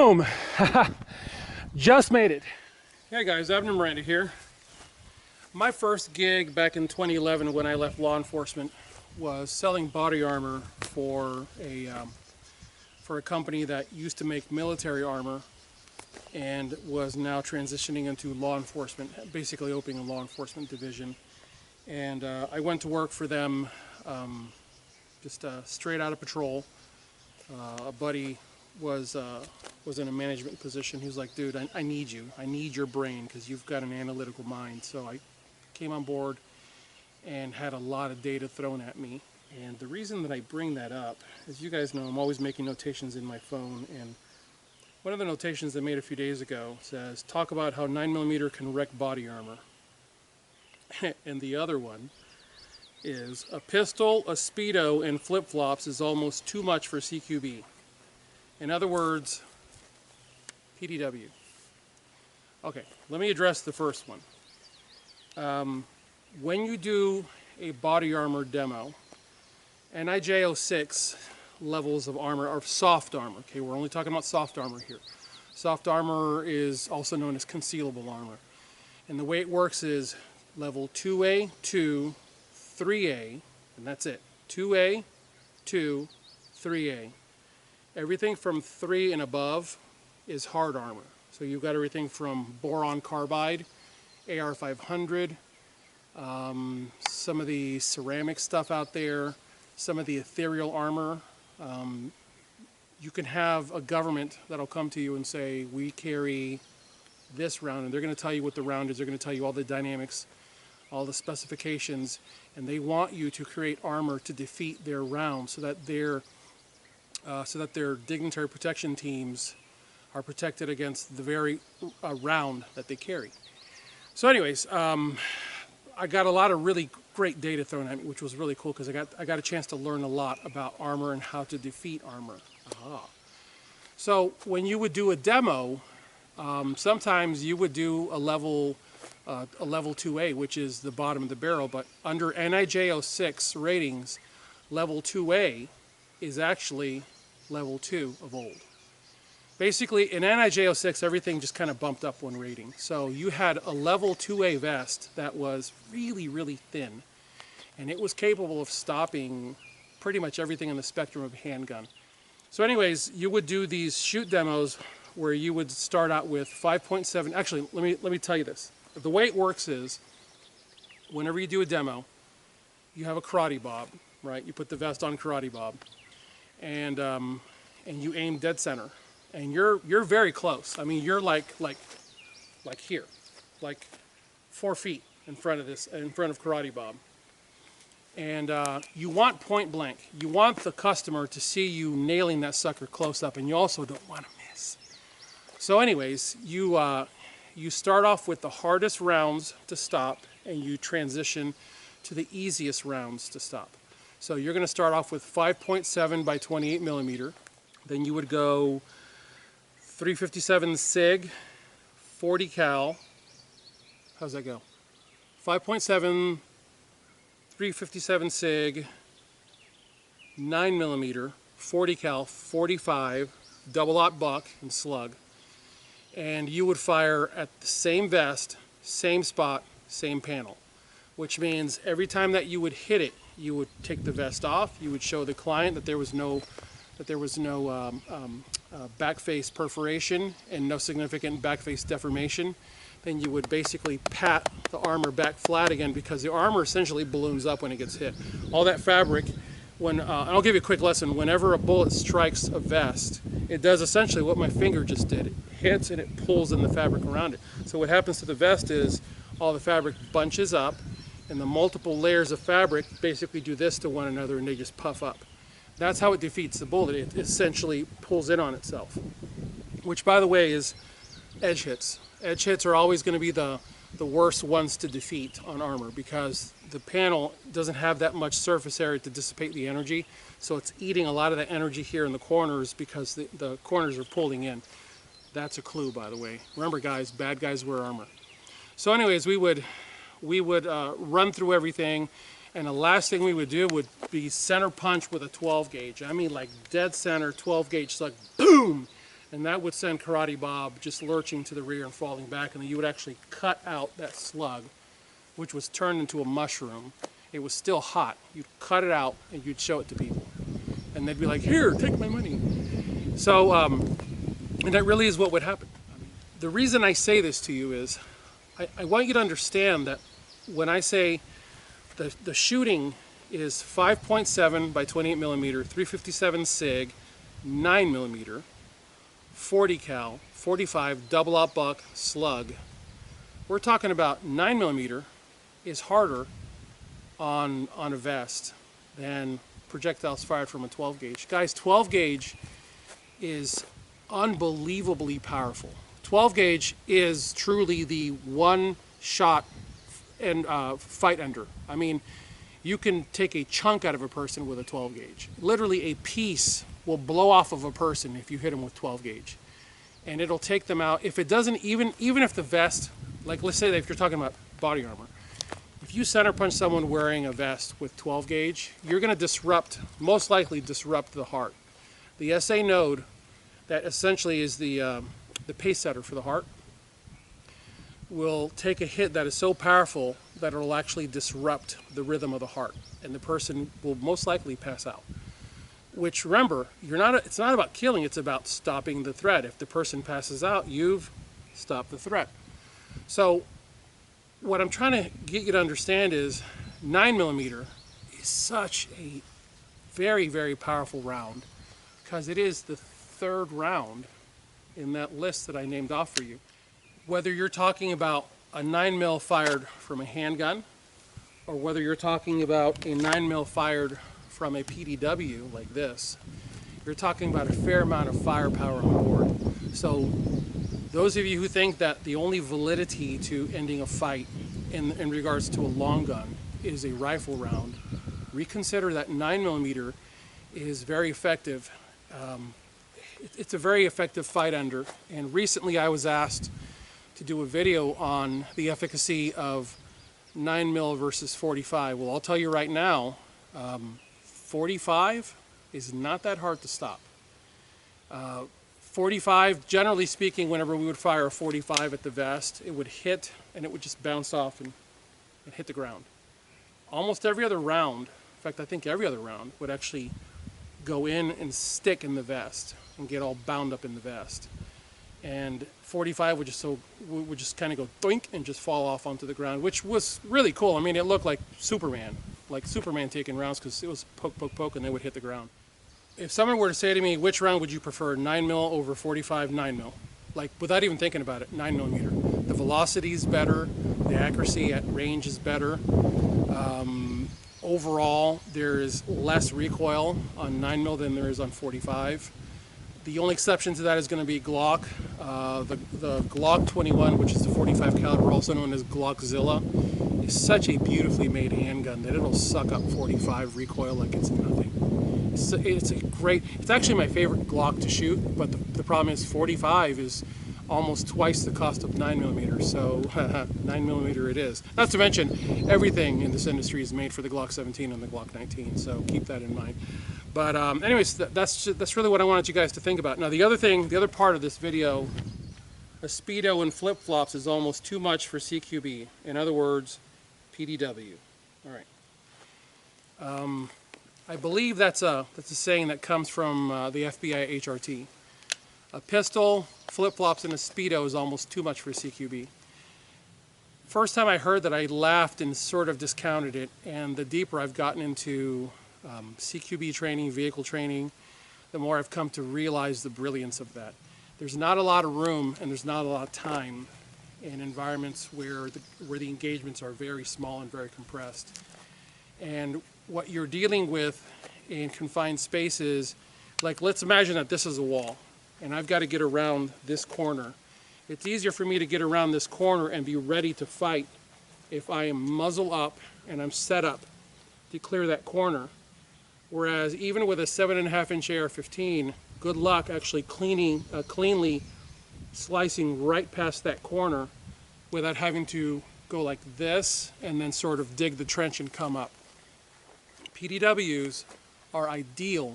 Boom! Just made it. Hey guys, Abner Miranda here. My first gig back in 2011 when I left law enforcement was selling body armor for a company that used to make military armor and was now transitioning into law enforcement, basically opening a law enforcement division. And I went to work for them just straight out of patrol. A buddy was in a management position. He was like, dude, I need you. I need your brain because you've got an analytical mind. So I came on board and had a lot of data thrown at me. And the reason that I bring that up, as you guys know, I'm always making notations in my phone. And one of the notations I made a few days ago says, talk about how 9mm can wreck body armor. And the other one is, a pistol, a Speedo, and flip-flops is almost too much for CQB. In other words, PDW. Okay, let me address the first one. When you do a body armor demo, NIJ06 levels of armor are soft armor. Okay, we're only talking about soft armor here. Soft armor is also known as concealable armor. And the way it works is level 2A, 2, 3A, and that's it. 2A, 2, 3A. Everything from 3 and above is hard armor. So you've got everything from boron carbide, AR-500, some of the ceramic stuff out there, some of the ethereal armor. You can have a government that'll come to you and say, we carry this round, and they're going to tell you what the round is. They're going to tell you all the dynamics, all the specifications, and they want you to create armor to defeat their round so that their dignitary protection teams are protected against the very round that they carry. So anyways, I got a lot of really great data thrown at me, which was really cool because I got a chance to learn a lot about armor and how to defeat armor. So when you would do a demo, sometimes you would do a level 2A, which is the bottom of the barrel, but under NIJ06 ratings, level 2A is actually level 2 of old. Basically, in NIJ06, everything just kind of bumped up one rating. So you had a level 2A vest that was really, really thin, and it was capable of stopping pretty much everything in the spectrum of a handgun. So anyways, you would do these shoot demos where you would start out with 5.7. Actually, let me tell you this. The way it works is, whenever you do a demo, you have a karate bob, right? You put the vest on karate bob, and you aim dead center, and you're very close. I mean, you're like here, like 4 feet in front of karate bob, and you want point blank. You want the customer to see you nailing that sucker close up, and you also don't want to miss. So anyways, you start off with the hardest rounds to stop, and you transition to the easiest rounds to stop. So you're going to start off with 5.7 by 28mm. Then you would go 357 SIG, 40 cal. How's that go? 5.7, 357 SIG, 9mm, 40 cal, 45, double-aught buck and slug. And you would fire at the same vest, same spot, same panel. Which means every time that you would hit it, you would take the vest off. You would show the client that there was no back face perforation and no significant back face deformation. Then you would basically pat the armor back flat again, because the armor essentially balloons up when it gets hit. All that fabric, and I'll give you a quick lesson. Whenever a bullet strikes a vest, it does essentially what my finger just did. It hits and it pulls in the fabric around it. So what happens to the vest is all the fabric bunches up, and the multiple layers of fabric basically do this to one another, and they just puff up. That's how it defeats the bullet. It essentially pulls in on itself, which, by the way, is edge hits. Edge hits are always going to be the worst ones to defeat on armor, because the panel doesn't have that much surface area to dissipate the energy, so it's eating a lot of the energy here in the corners because the corners are pulling in. That's a clue, by the way. Remember, guys, bad guys wear armor. So anyways, we would run through everything, and the last thing we would do would be center punch with a 12 gauge. I mean, like dead center 12 gauge, like boom, And that would send Karate Bob just lurching to the rear and falling back, and then you would actually cut out that slug, which was turned into a mushroom. It was still hot. You'd cut it out and you'd show it to people. And they'd be like, here, take my money. So, and that really is what would happen. The reason I say this to you is, I want you to understand that when I say the shooting is 5.7 by 28 millimeter, 357 SIG, 9 millimeter, 40 cal, 45 double aught buck slug. We're talking about 9 millimeter is harder on a vest than projectiles fired from a 12 gauge. Guys, 12 gauge is unbelievably powerful. 12 gauge is truly the one shot and fight ender. I mean, you can take a chunk out of a person with a 12 gauge. Literally a piece will blow off of a person if you hit them with 12 gauge. And it'll take them out. If it doesn't, even if the vest, like let's say that if you're talking about body armor, if you center punch someone wearing a vest with 12 gauge, you're gonna most likely disrupt the heart. The SA node, that essentially is the pace setter for the heart, will take a hit that is so powerful that it'll actually disrupt the rhythm of the heart, and the person will most likely pass out. Which, remember, it's not about killing, it's about stopping the threat. If the person passes out, you've stopped the threat. So what I'm trying to get you to understand is 9 millimeter is such a very, very powerful round, because it is the third round in that list that I named off for you. Whether you're talking about a 9 mil fired from a handgun, or whether you're talking about a 9 mil fired from a PDW like this, you're talking about a fair amount of firepower on board. So those of you who think that the only validity to ending a fight in regards to a long gun is a rifle round, reconsider that 9 millimeter is very effective. It's a very effective fight ender, and recently I was asked to do a video on the efficacy of 9 mil versus 45. Well, I'll tell you right now, 45 is not that hard to stop. 45, generally speaking, whenever we would fire a 45 at the vest, it would hit and it would just bounce off and hit the ground. Almost every other round, in fact, I think every other round, would actually go in and stick in the vest and get all bound up in the vest. And 45 would just kind of go doink and just fall off onto the ground, which was really cool. I mean, it looked like Superman taking rounds, because it was poke, poke, poke, and they would hit the ground. If someone were to say to me, which round would you prefer, 9 mil over 45, 9 mil? Like, without even thinking about it, 9 millimeter. The velocity is better, the accuracy at range is better. Overall, there is less recoil on 9 mil than there is on 45. The only exception to that is going to be Glock. The Glock 21, which is the 45 caliber, also known as Glockzilla, is such a beautifully made handgun that it'll suck up 45 recoil like it's nothing. It's actually my favorite Glock to shoot, but the problem is 45 is almost twice the cost of 9 millimeter, so 9 millimeter it is. Not to mention, everything in this industry is made for the Glock 17 and the Glock 19, so keep that in mind. But anyways, that's really what I wanted you guys to think about. Now the other part of this video, a Speedo and flip-flops is almost too much for CQB. In other words, PDW. All right. I believe that's a saying that comes from the FBI HRT. A pistol, flip-flops, and a Speedo is almost too much for CQB. First time I heard that, I laughed and sort of discounted it, and the deeper I've gotten into CQB training, vehicle training, the more I've come to realize the brilliance of that. There's not a lot of room and there's not a lot of time in environments where the engagements are very small and very compressed. And what you're dealing with in confined spaces, like let's imagine that this is a wall and I've got to get around this corner. It's easier for me to get around this corner and be ready to fight if I am muzzle up and I'm set up to clear that corner. Whereas even with a 7.5-inch AR-15, good luck actually cleanly slicing right past that corner without having to go like this and then sort of dig the trench and come up. PDWs are ideal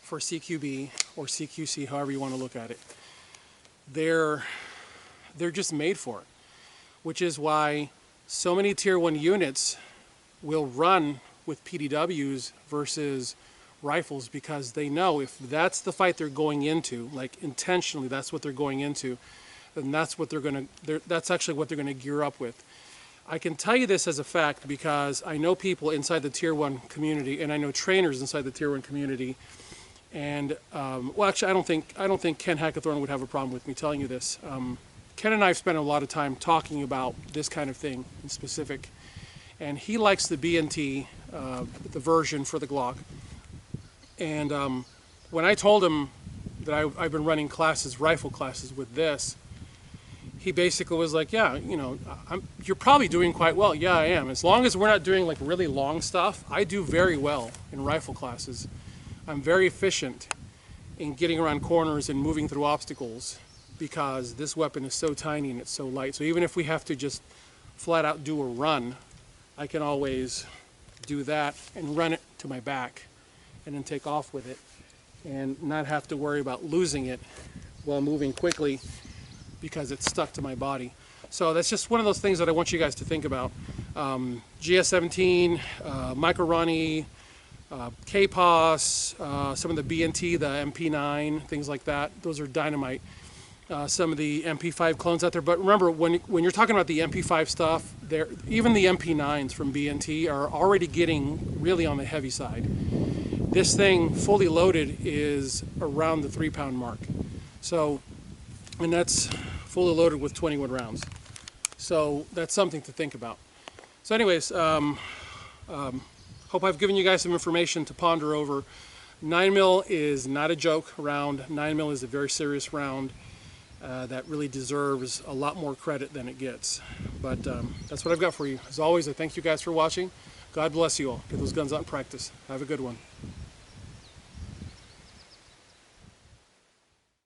for CQB or CQC, however you want to look at it. They're just made for it, which is why so many Tier 1 units will run with PDWs versus rifles, because they know if that's the fight they're going into, like intentionally that's what they're going into, then that's what that's actually what they're going to gear up with. I can tell you this as a fact because I know people inside the Tier 1 community, and I know trainers inside the Tier 1 community, and well, actually, I don't think Ken Hackathorn would have a problem with me telling you this. Ken and I have spent a lot of time talking about this kind of thing in specific, and he likes the B&T, the version for the Glock. And when I told him that I've been running classes, rifle classes with this, he basically was like, yeah, you know, you're probably doing quite well. Yeah, I am. As long as we're not doing like really long stuff, I do very well in rifle classes. I'm very efficient in getting around corners and moving through obstacles because this weapon is so tiny and it's so light. So even if we have to just flat out do a run, I can always do that and run it to my back and then take off with it and not have to worry about losing it while moving quickly because it's stuck to my body. So that's just one of those things that I want you guys to think about. GS17, Micro Ronnie, KPOS, some of the B&T, the MP9, things like that. Those are dynamite. Some of the MP5 clones out there. But remember, when you're talking about the MP5 stuff, even the MP9s from B&T are already getting really on the heavy side. This thing, fully loaded, is around the 3-pound mark. So, and that's fully loaded with 21 rounds. So that's something to think about. So anyways, hope I've given you guys some information to ponder over. 9mm is not a joke round. 9mm is a very serious round that really deserves a lot more credit than it gets. But that's what I've got for you. As always, I thank you guys for watching. God bless you all. Get those guns out in practice. Have a good one.